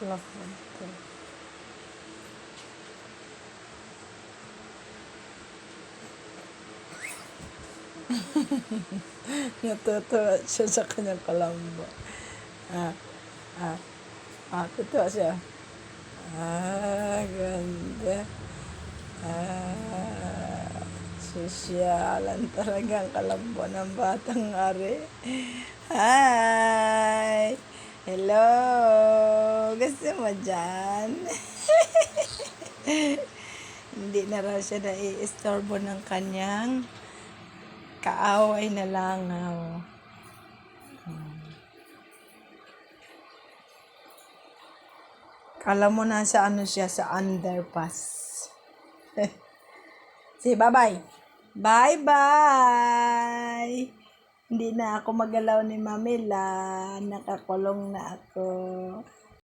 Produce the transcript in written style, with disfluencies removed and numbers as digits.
Lakad to. Natutuwa siya sa kanyang kalamba. Ah, ah, tutuwa siya. Ganda. Sosyalan talaga ang kalamba ng batang ari. Hi! Hello! Gusto mo dyan? Hindi na raw siya naiistorbo ng kanyang kaaway na langaw. Kala mo na sa sa underpass. Say bye-bye. Bye-bye! Hindi na ako magalaw ni Mamila. Nakakulong na ako.